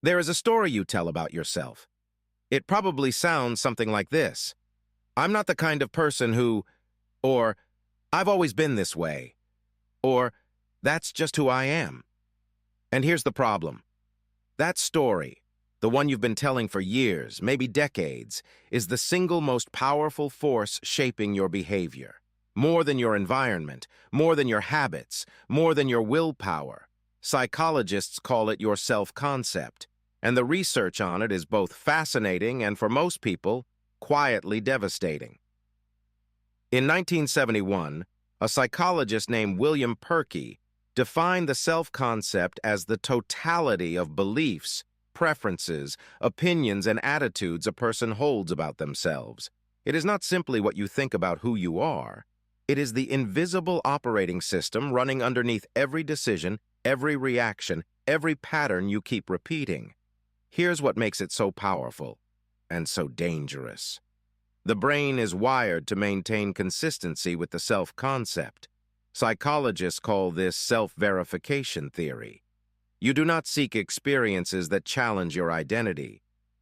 There is a story you tell about yourself. It probably sounds something like this. I'm not the kind of person who, or I've always been this way, or that's just who I am. And here's the problem. That story, the one you've been telling for years, maybe decades, is the single most powerful force shaping your behavior. More than your environment, more than your habits, more than your willpower. Psychologists call it your self-concept, and the research on it is both fascinating and, for most people, quietly devastating. In 1971, a psychologist named William Perky defined the self-concept as the totality of beliefs, preferences, opinions, and attitudes a person holds about themselves. It is not simply what you think about who you are. It is the invisible operating system running underneath every decision, every reaction, every pattern you keep repeating. Here's what makes it so powerful and so dangerous. The brain is wired to maintain consistency with the self-concept. Psychologists call this self-verification theory. You do not seek experiences that challenge your identity.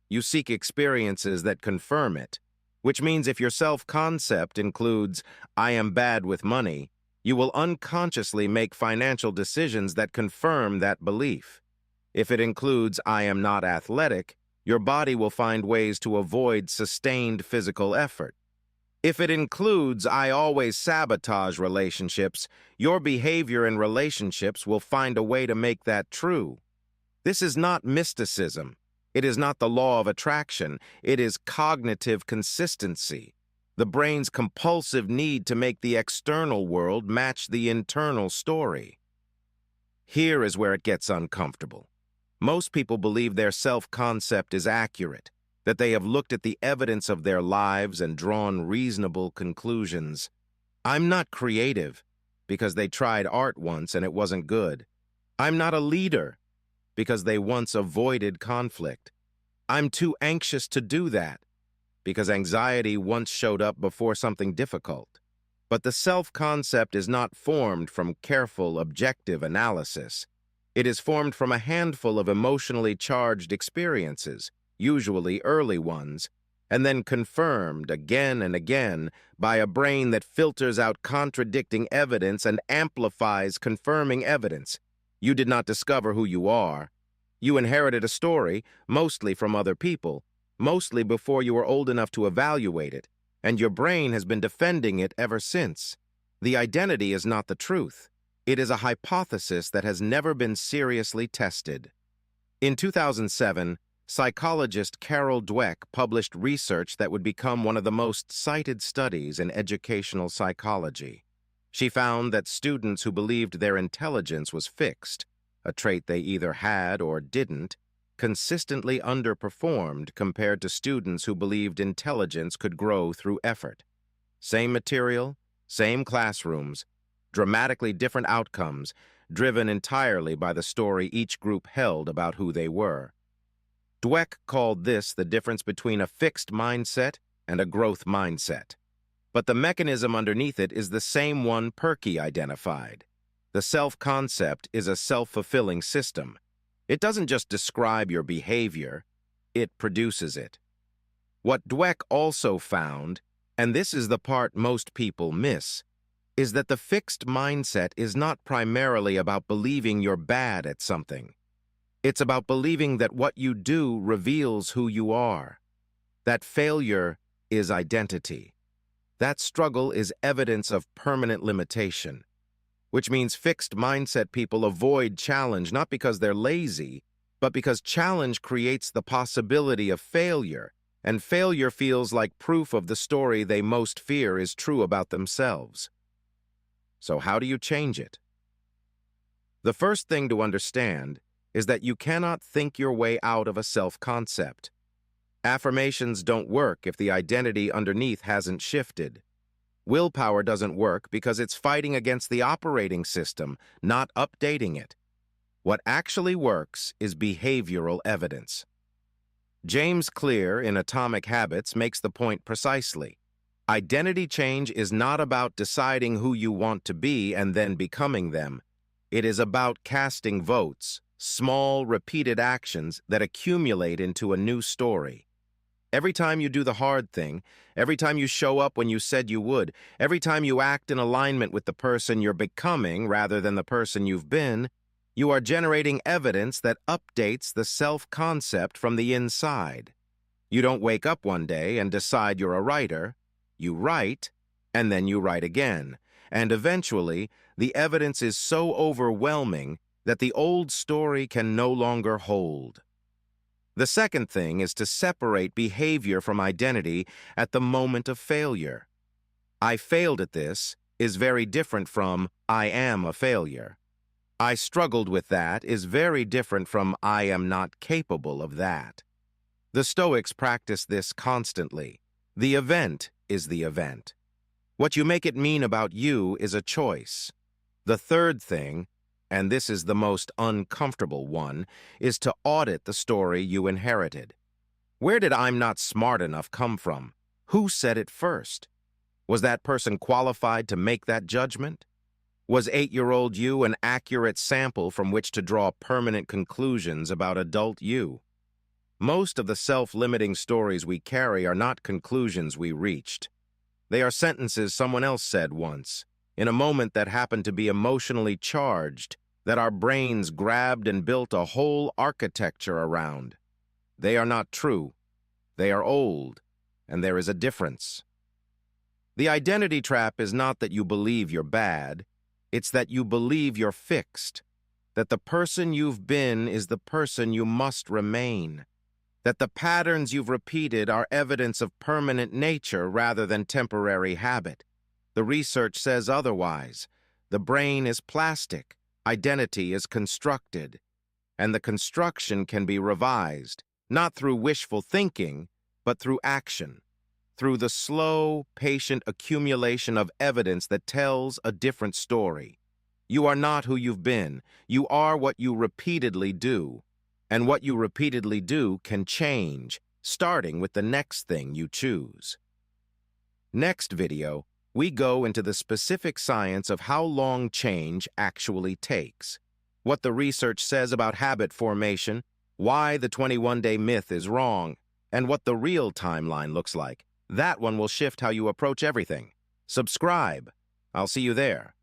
You seek experiences that confirm it, which means if your self-concept includes, I am bad with money, you will unconsciously make financial decisions that confirm that belief. If it includes, I am not athletic, your body will find ways to avoid sustained physical effort. If it includes, I always sabotage relationships, your behavior in relationships will find a way to make that true. This is not mysticism. It is not the law of attraction. It is cognitive consistency. The brain's compulsive need to make the external world match the internal story. Here is where it gets uncomfortable. Most people believe their self-concept is accurate, that they have looked at the evidence of their lives and drawn reasonable conclusions. I'm not creative because they tried art once and it wasn't good. I'm not a leader because they once avoided conflict. I'm too anxious to do that because anxiety once showed up before something difficult. But the self-concept is not formed from careful, objective analysis. It is formed from a handful of emotionally charged experiences, usually early ones, and then confirmed again and again by a brain that filters out contradicting evidence and amplifies confirming evidence. You did not discover who you are. You inherited a story, mostly from other people, mostly before you were old enough to evaluate it, and your brain has been defending it ever since. The identity is not the truth. It is a hypothesis that has never been seriously tested. In 2007, psychologist Carol Dweck published research that would become one of the most cited studies in educational psychology. She found that students who believed their intelligence was fixed, a trait they either had or didn't, consistently underperformed compared to students who believed intelligence could grow through effort. Same material, same classrooms, dramatically different outcomes, driven entirely by the story each group held about who they were. Dweck called this the difference between a fixed mindset and a growth mindset. But the mechanism underneath it is the same one Perky identified. The self-concept is a self-fulfilling system. It doesn't just describe your behavior, it produces it. What Dweck also found, and this is the part most people miss, is that the fixed mindset is not primarily about believing you're bad at something. It's about believing that what you do reveals who you are. That failure is identity. That struggle is evidence of permanent limitation, which means fixed mindset people avoid challenge not because they're lazy, but because challenge creates the possibility of failure, and failure feels like proof of the story they most fear is true about themselves. So how do you change it? The first thing to understand is that you cannot think your way out of a self-concept. Affirmations don't work if the identity underneath hasn't shifted. Willpower doesn't work because it's fighting against the operating system, not updating it. What actually works is behavioral evidence. James Clear in Atomic Habits makes the point precisely. Identity change is not about deciding who you want to be and then becoming them. It is about casting votes, Small, repeated actions that accumulate into a new story. Every time you do the hard thing, every time you show up when you said you would, every time you act in alignment with the person you're becoming rather than the person you've been, you are generating evidence that updates the self-concept from the inside. You don't wake up one day and decide you're a writer. You write, and then you write again. And eventually, the evidence is so overwhelming that the old story can no longer hold. The second thing is to separate behavior from identity at the moment of failure. I failed at this is very different from I am a failure. I struggled with that is very different from I am not capable of that. The Stoics practice this constantly. The event is the event. What you make it mean about you is a choice. The third thing, and this is the most uncomfortable one, is to audit the story you inherited. Where did I'm not smart enough come from? Who said it first? Was that person qualified to make that judgment? Was 8-year-old you an accurate sample from which to draw permanent conclusions about adult you? Most of the self-limiting stories we carry are not conclusions we reached. They are sentences someone else said once, in a moment that happened to be emotionally charged, that our brains grabbed and built a whole architecture around. They are not true. They are old, and there is a difference. The identity trap is not that you believe you're bad, it's that you believe you're fixed, that the person you've been is the person you must remain, that the patterns you've repeated are evidence of permanent nature rather than temporary habit. The research says otherwise. The brain is plastic, identity is constructed, and the construction can be revised, not through wishful thinking, but through action, through the slow, patient accumulation of evidence that tells a different story. You are not who you've been. You are what you repeatedly do. And what you repeatedly do can change, starting with the next thing you choose. Next video, we go into the specific science of how long change actually takes, what the research says about habit formation, why the 21-day myth is wrong, and what the real timeline looks like. That one will shift how you approach everything. Subscribe. I'll see you there.